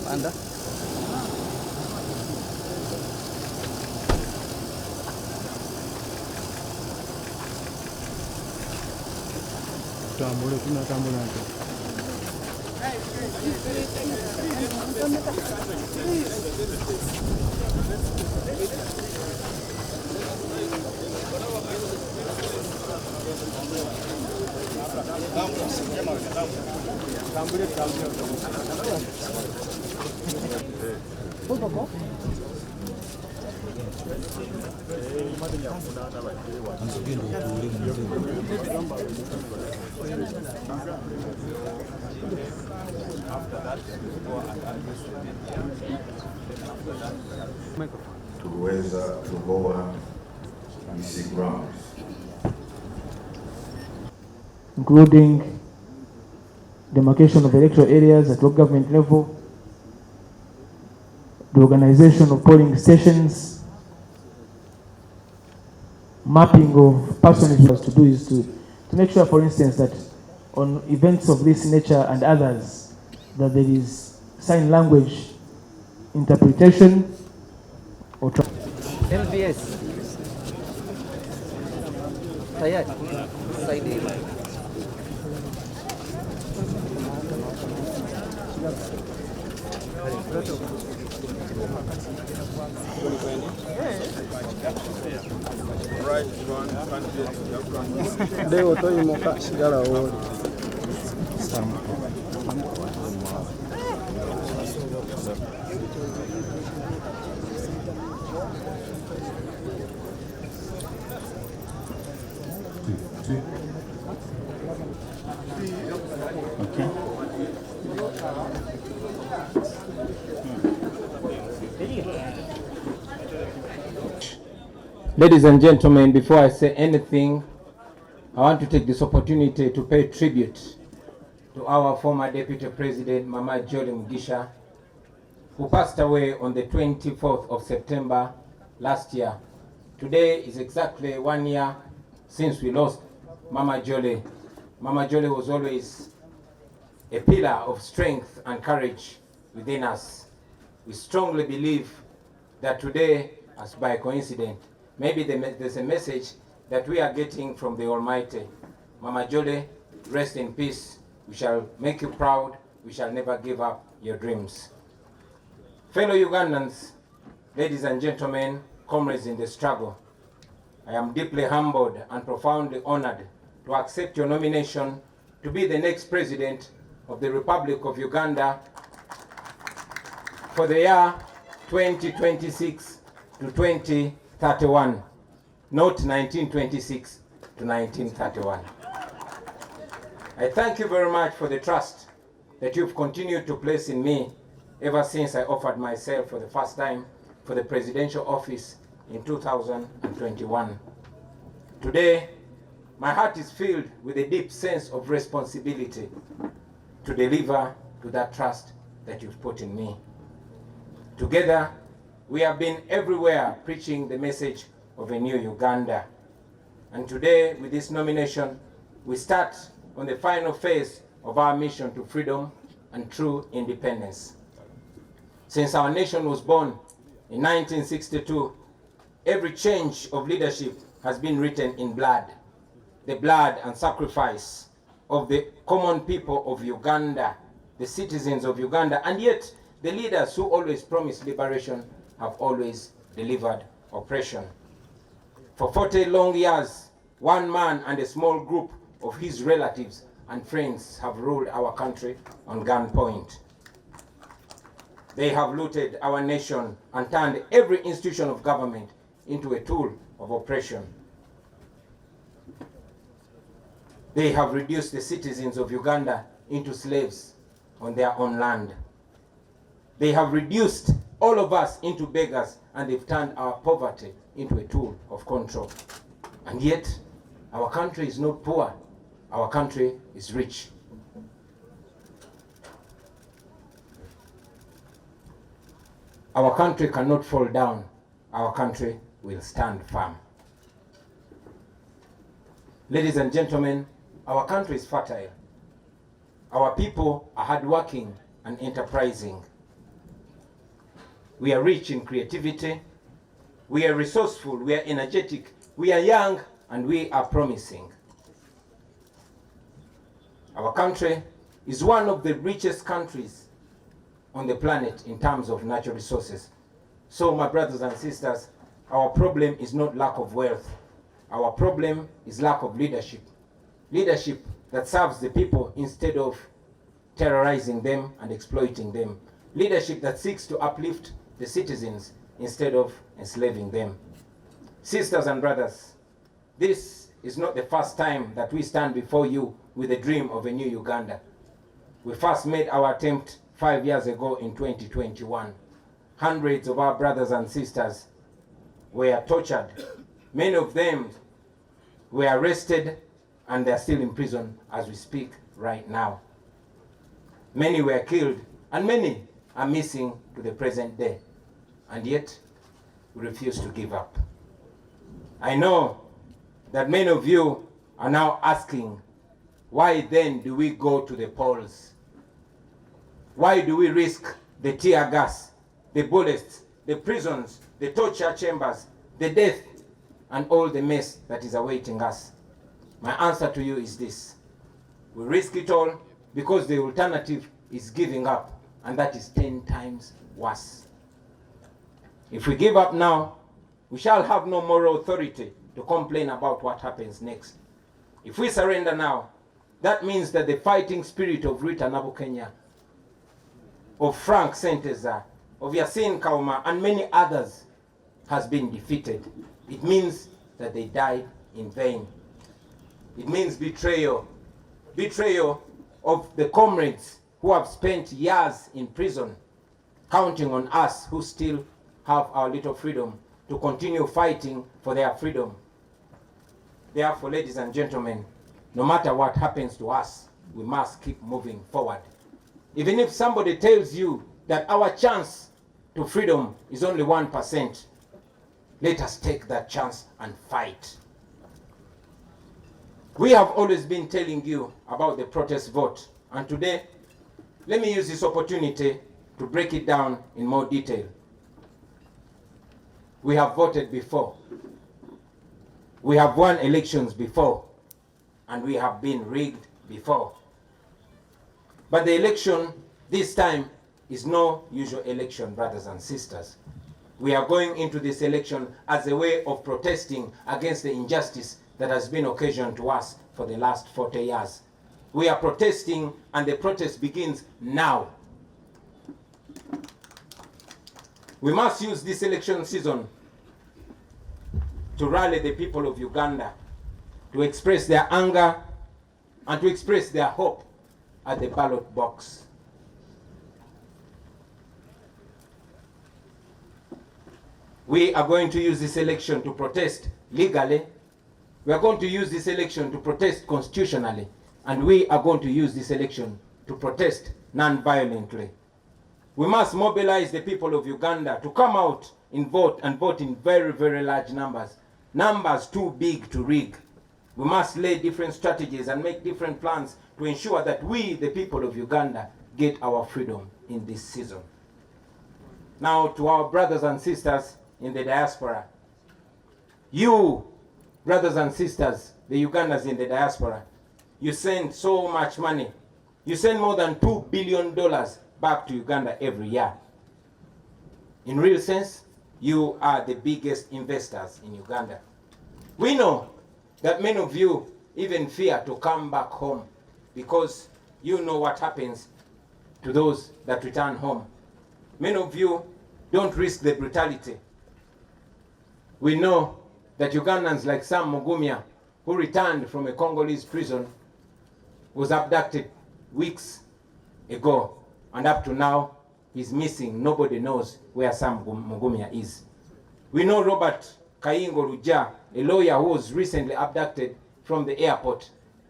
Anda? Tambule kuna tambule hapo. Tuliweza kutoboa hizi grounds, including demarcation of electoral areas at local government level, the organization of polling stations, mapping of personages. To do is to make sure, for instance, that on events of this nature and others, that there is sign language interpretation or LVS. Tayari. Saidi. Leo toi moka sigara woli. okay. Ladies and gentlemen, before I say anything, I want to take this opportunity to pay tribute to our former Deputy President, Mama Jolly Mugisha, who passed away on the 24th of September last year. Today is exactly 1 year since we lost Mama Jolly. Mama Jolly was always a pillar of strength and courage within us. We strongly believe that today, as by coincidence, maybe there's a message that we are getting from the Almighty. Mama Jolly, rest in peace. We shall make you proud. We shall never give up your dreams. Fellow Ugandans, ladies and gentlemen, comrades in the struggle, I am deeply humbled and profoundly honored to accept your nomination to be the next president of the Republic of Uganda for the year 2026 to 2031, not 1926 to 1931. I thank you very much for the trust that you've continued to place in me ever since I offered myself for the first time for the presidential office in 2021. Today, my heart is filled with a deep sense of responsibility to deliver to that trust that you've put in me. Together, we have been everywhere preaching the message of a new Uganda. And today, with this nomination, we start on the final phase of our mission to freedom and true independence. Since our nation was born in 1962, every change of leadership has been written in blood. The blood and sacrifice of the common people of Uganda, the citizens of Uganda, and yet the leaders who always promised liberation have always delivered oppression. For 40 long years, one man and a small group of his relatives and friends have ruled our country on gunpoint. They have looted our nation and turned every institution of government into a tool of oppression. They have reduced the citizens of Uganda into slaves on their own land. They have reduced all of us into beggars, and they've turned our poverty into a tool of control. And yet, our country is not poor. Our country is rich. Our country cannot fall down. Our country will stand firm. Ladies and gentlemen, our country is fertile. Our people are hardworking and enterprising. We are rich in creativity. We are resourceful. We are energetic. We are young, and we are promising. Our country is one of the richest countries on the planet in terms of natural resources. So, my brothers and sisters, our problem is not lack of wealth. Our problem is lack of leadership. Leadership that serves the people instead of terrorizing them and exploiting them. Leadership that seeks to uplift the citizens instead of enslaving them. Sisters and brothers, this is not the first time that we stand before you with a dream of a new Uganda. We first made our attempt 5 years ago in 2021. Hundreds of our brothers and sisters were tortured. Many of them were arrested, and they are still in prison as we speak right now. Many were killed, and many are missing to the present day. And yet, we refuse to give up. I know that many of you are now asking, why then do we go to the polls? Why do we risk the tear gas, the bullets, the prisons, the torture chambers, the death, and all the mess that is awaiting us? My answer to you is this. We risk it all because the alternative is giving up, and that is 10 times worse. If we give up now, we shall have no moral authority to complain about what happens next. If we surrender now, that means that the fighting spirit of Rita Nabukenya, of Frank Senteza, of Yasin Kauma, and many others has been defeated. It means that they died in vain. It means betrayal. Betrayal of the comrades who have spent years in prison, counting on us who still have our little freedom to continue fighting for their freedom. Therefore, ladies and gentlemen, no matter what happens to us, we must keep moving forward. Even if somebody tells you that our chance to freedom is only 1%, let us take that chance and fight. We have always been telling you about the protest vote, and today, let me use this opportunity to break it down in more detail. We have voted before. We have won elections before, and we have been rigged before. But the election this time is no usual election, brothers and sisters. We are going into this election as a way of protesting against the injustice that has been occasioned to us for the last 40 years. We are protesting, and the protest begins now. We must use this election season to rally the people of Uganda, to express their anger and to express their hope at the ballot box. We are going to use this election to protest legally. We are going to use this election to protest constitutionally. And we are going to use this election to protest non-violently. We must mobilize the people of Uganda to come out and vote in very, very large numbers. Numbers too big to rig. We must lay different strategies and make different plans to ensure that we, the people of Uganda, get our freedom in this season. Now, to our brothers and sisters in the diaspora, you, brothers and sisters, the Ugandans in the diaspora, you send so much money. You send more than $2 billion back to Uganda every year. In real sense, you are the biggest investors in Uganda. We know that many of you even fear to come back home because you know what happens to those that return home. Many of you don't risk the brutality. We know that Ugandans like Sam Mugumya, who returned from a Congolese prison, was abducted weeks ago, and up to now, is missing. Nobody knows where Sam Mugumya is. We know Robert Kayingo Luja, a lawyer who was recently abducted from the airport,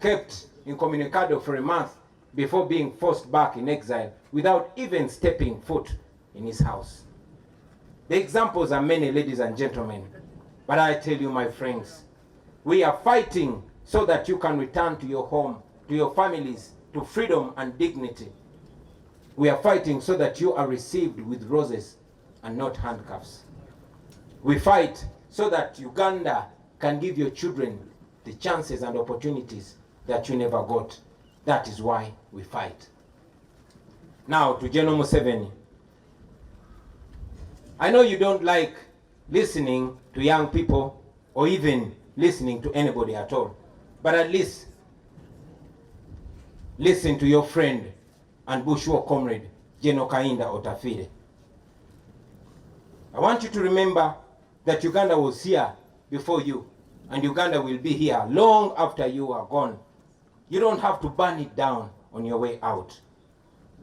kept incommunicado for a month before being forced back in exile without even stepping foot in his house. The examples are many, ladies and gentlemen, but I tell you, my friends, we are fighting so that you can return to your home, to your families, to freedom and dignity. We are fighting so that you are received with roses and not handcuffs. We fight so that Uganda can give your children the chances and opportunities that you never got. That is why we fight. Now to General Museveni. I know you don't like listening to young people or even listening to anybody at all, but at least listen to your friend and Bushwa comrade, General Kainda Otafire. I want you to remember that Uganda was here before you, and Uganda will be here long after you are gone. You don't have to burn it down on your way out.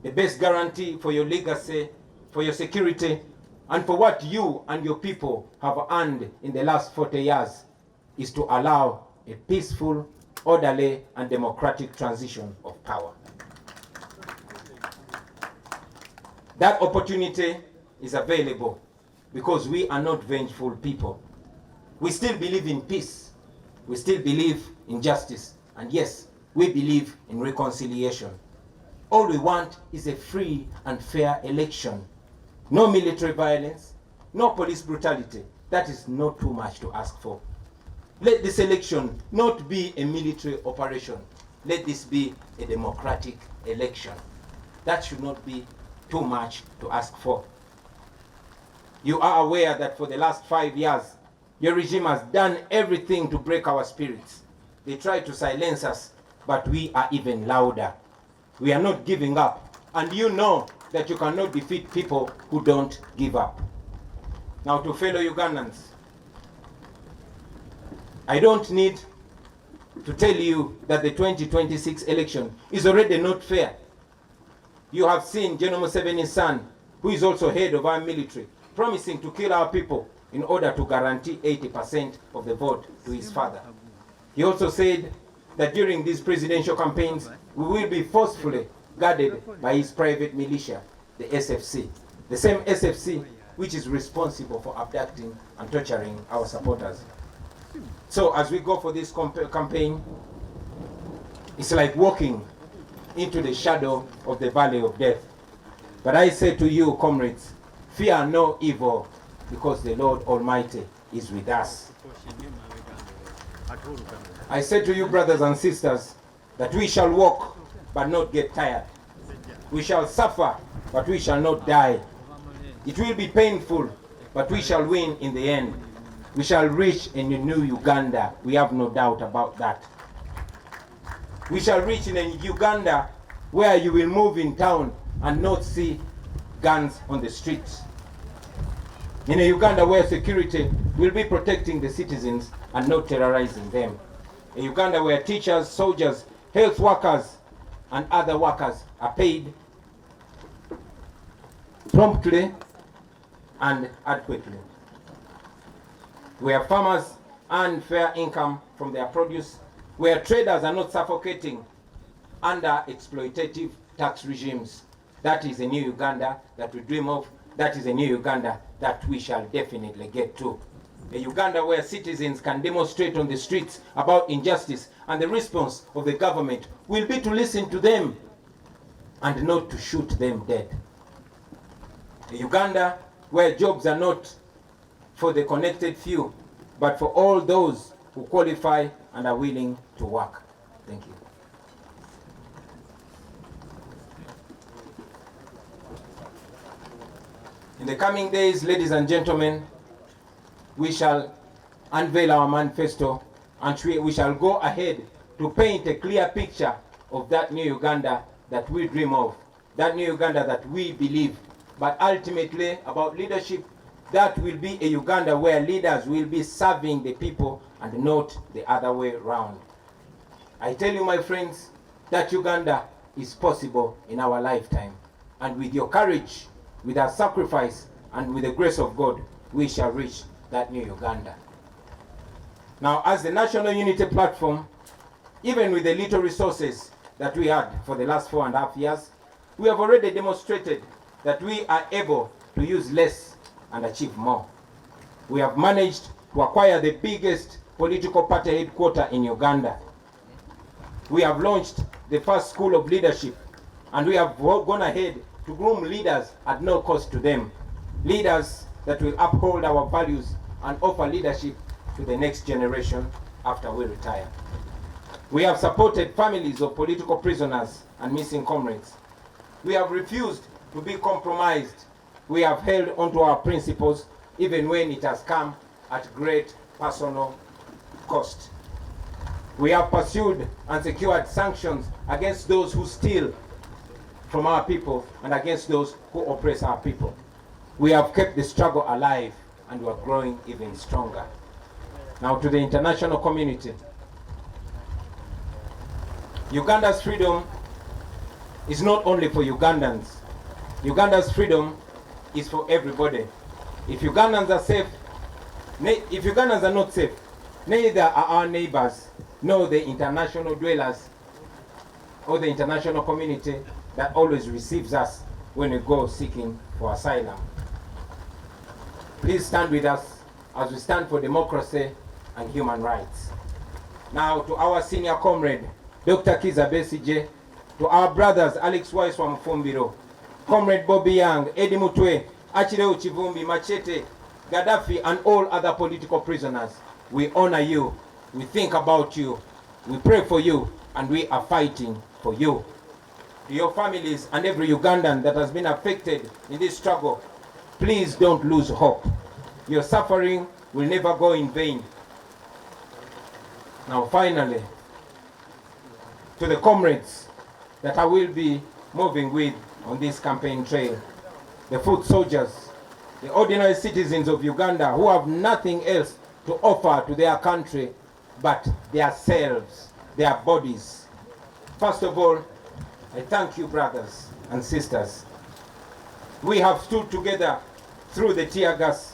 The best guarantee for your legacy, for your security, and for what you and your people have earned in the last 40 years is to allow a peaceful, orderly, and democratic transition of power. That opportunity is available because we are not vengeful people. We still believe in peace. We still believe in justice. And yes, we believe in reconciliation. All we want is a free and fair election. No military violence, no police brutality. That is not too much to ask for. Let this election not be a military operation. Let this be a democratic election. That should not be too much to ask for. You are aware that for the last 5 years, your regime has done everything to break our spirits. They tried to silence us, but we are even louder. We are not giving up. And you know that you cannot defeat people who don't give up. Now to fellow Ugandans, I don't need to tell you that the 2026 election is already not fair. You have seen General Museveni's son, who is also head of our military, promising to kill our people in order to guarantee 80% of the vote to his father. He also said that during these presidential campaigns, we will be forcefully guarded by his private militia, the SFC. The same SFC which is responsible for abducting and torturing our supporters. So as we go for this campaign, it's like walking into the shadow of the valley of death. But I say to you, comrades, fear no evil, because the Lord Almighty is with us. I say to you, brothers and sisters, that we shall walk but not get tired. We shall suffer, but we shall not die. It will be painful, but we shall win in the end. We shall reach a new Uganda. We have no doubt about that. We shall reach in a Uganda where you will move in town and not see guns on the streets. In a Uganda where security will be protecting the citizens and not terrorizing them. A Uganda where teachers, soldiers, health workers, and other workers are paid promptly and adequately. Where farmers earn fair income from their produce. Where traders are not suffocating under exploitative tax regimes. That is a new Uganda that we dream of. That is a new Uganda that we shall definitely get to. A Uganda where citizens can demonstrate on the streets about injustice, and the response of the government will be to listen to them and not to shoot them dead. A Uganda where jobs are not for the connected few, but for all those who qualify and are willing to work. Thank you. In the coming days, ladies and gentlemen, we shall unveil our manifesto, and we shall go ahead to paint a clear picture of that new Uganda that we dream of, that new Uganda that we believe. But ultimately, about leadership, that will be a Uganda where leaders will be serving the people and not the other way around. I tell you, my friends, that Uganda is possible in our lifetime. And with your courage, with our sacrifice and with the grace of God, we shall reach that new Uganda. Now, as the National Unity Platform, even with the little resources that we had for the last 4.5 years, we have already demonstrated that we are able to use less and achieve more. We have managed to acquire the biggest political party headquarters in Uganda. We have launched the first school of leadership, and we have gone ahead to groom leaders at no cost to them. Leaders that will uphold our values and offer leadership to the next generation after we retire. We have supported families of political prisoners and missing comrades. We have refused to be compromised. We have held onto our principles even when it has come at great personal cost. We have pursued and secured sanctions against those who steal from our people and against those who oppress our people. We have kept the struggle alive and we are growing even stronger. Now to the international community. Uganda's freedom is not only for Ugandans. Uganda's freedom is for everybody. If Ugandans are safe, if Ugandans are not safe, neither are our neighbors, nor the international dwellers or the international community that always receives us when we go seeking for asylum. Please stand with us as we stand for democracy and human rights. Now to our senior comrade, Dr. Kiza Besigye, to our brothers Alex Wise wa Mufumbiro, Comrade Bobi Young, Eddie Mutwe, Achileo Chivumbi, Machete, Gaddafi, and all other political prisoners, we honor you, we think about you, we pray for you, and we are fighting for you. To your families and every Ugandan that has been affected in this struggle, please don't lose hope. Your suffering will never go in vain. Now finally, to the comrades that I will be moving with on this campaign trail, the foot soldiers, the ordinary citizens of Uganda who have nothing else to offer to their country but their selves, their bodies. First of all, I thank you, brothers and sisters. We have stood together through the tear gas,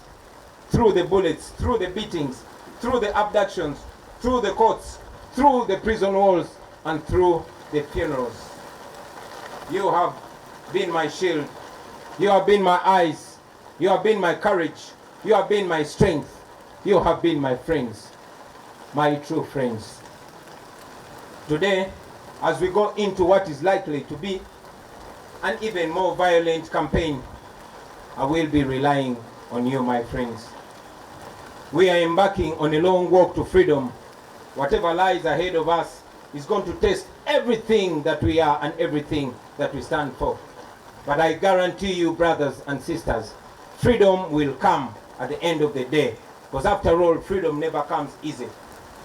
through the bullets, through the beatings, through the abductions, through the courts, through the prison walls, and through the funerals. You have been my shield. You have been my eyes. You have been my courage. You have been my strength. You have been my friends, my true friends. Today, as we go into what is likely to be an even more violent campaign, I will be relying on you, my friends. We are embarking on a long walk to freedom. Whatever lies ahead of us is going to test everything that we are and everything that we stand for. But I guarantee you, brothers and sisters, freedom will come at the end of the day. Because after all, freedom never comes easy.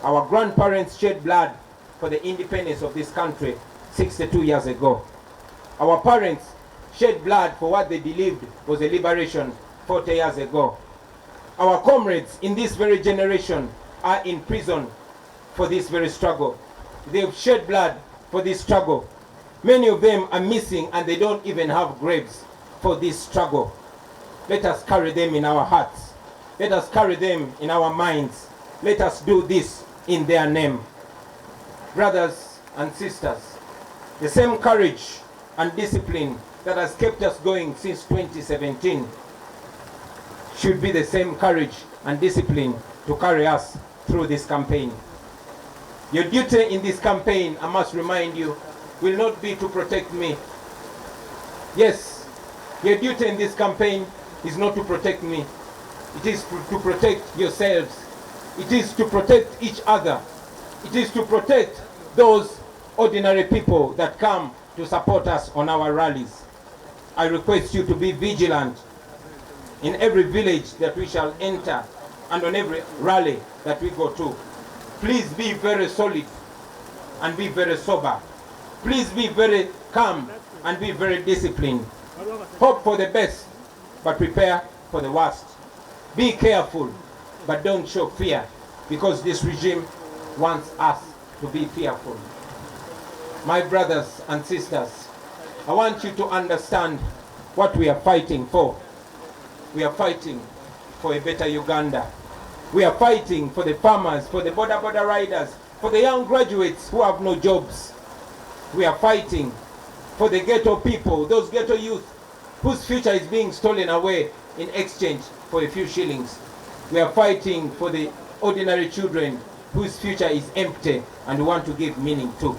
Our grandparents shed blood for the independence of this country 62 years ago. Our parents shed blood for what they believed was a liberation 40 years ago. Our comrades in this very generation are in prison for this very struggle. They've shed blood for this struggle. Many of them are missing and they don't even have graves for this struggle. Let us carry them in our hearts. Let us carry them in our minds. Let us do this in their name. Brothers and sisters, the same courage and discipline that has kept us going since 2017 should be the same courage and discipline to carry us through this campaign. Your duty in this campaign, I must remind you, will not be to protect me. Yes, your duty in this campaign is not to protect me. It is to protect yourselves. It is to protect each other. It is to protect those ordinary people that come to support us on our rallies. I request you to be vigilant in every village that we shall enter and on every rally that we go to. Please be very solid and be very sober. Please be very calm and be very disciplined. Hope for the best, but prepare for the worst. Be careful, but don't show fear, because this regime wants us to be fearful. My brothers and sisters, I want you to understand what we are fighting for. We are fighting for a better Uganda. We are fighting for the farmers, for the border riders, for the young graduates who have no jobs. We are fighting for the ghetto people, those ghetto youth whose future is being stolen away in exchange for a few shillings. We are fighting for the ordinary children whose future is empty and we want to give meaning to.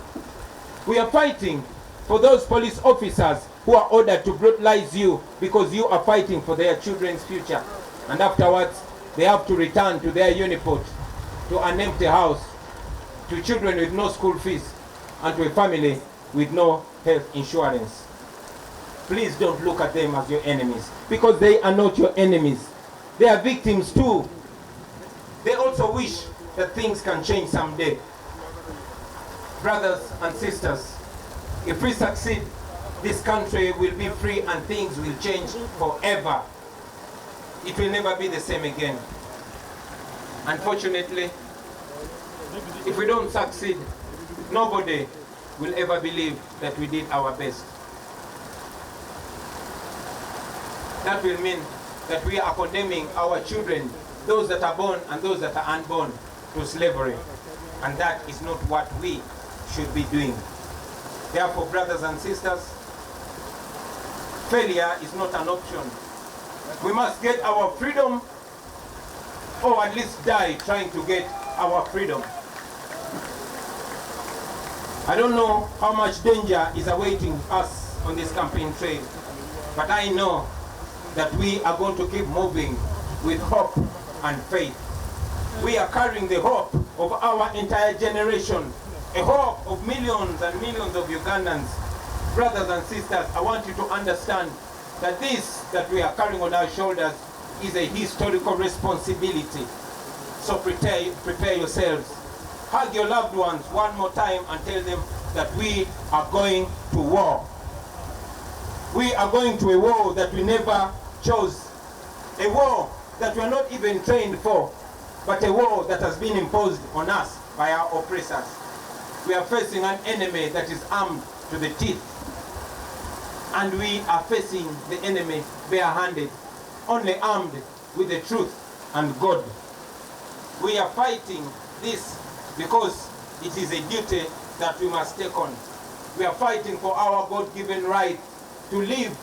We are fighting for those police officers who are ordered to brutalize you because you are fighting for their children's future. And afterwards, they have to return to their uniport, to an empty house, to children with no school fees, and to a family with no health insurance. Please don't look at them as your enemies, because they are not your enemies. They are victims too. They also wish that things can change someday. Brothers and sisters, if we succeed, this country will be free and things will change forever. It will never be the same again. Unfortunately, if we don't succeed, nobody will ever believe that we did our best. That will mean that we are condemning our children, those that are born and those that are unborn, to slavery. And that is not what we should be doing. Therefore, brothers and sisters, failure is not an option. We must get our freedom, or at least die trying to get our freedom. I don't know how much danger is awaiting us on this campaign trail, but I know that we are going to keep moving with hope and faith. We are carrying the hope of our entire generation, a hope of millions and millions of Ugandans. Brothers and sisters, I want you to understand that this that we are carrying on our shoulders is a historical responsibility. So prepare yourselves. Hug your loved ones one more time and tell them that we are going to war. We are going to a war that we never chose. A war that we are not even trained for, but a war that has been imposed on us by our oppressors. We are facing an enemy that is armed to the teeth. And we are facing the enemy barehanded, only armed with the truth and God. We are fighting this because it is a duty that we must take on. We are fighting for our God-given right to live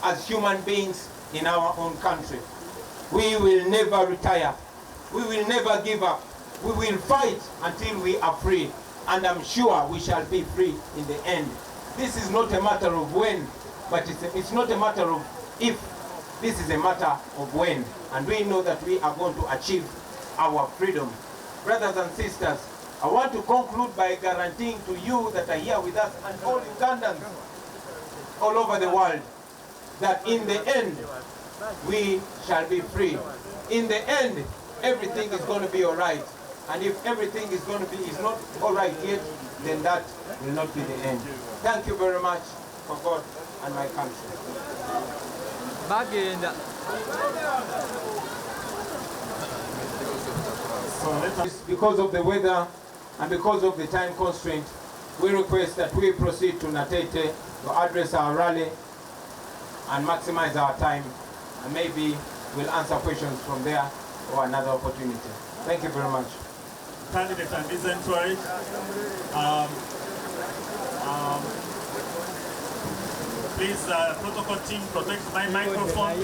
as human beings in our own country. We will never retire. We will never give up. We will fight until we are free. And I'm sure we shall be free in the end. This is not a matter of when, but it's not a matter of if. This is a matter of when. And we know that we are going to achieve our freedom. Brothers and sisters, I want to conclude by guaranteeing to you that are here with us and all Ugandans all over the world that in the end, we shall be free. In the end, everything is going to be all right. And if everything is not all right yet, then that will not be the end. Thank you very much for God and my country. So because of the weather and because of the time constraint, we request that we proceed to Natete to address our rally and maximize our time, and maybe we'll answer questions from there or another opportunity. Thank you very much. Candidates and dignitaries, please, protocol team, protect my microphone.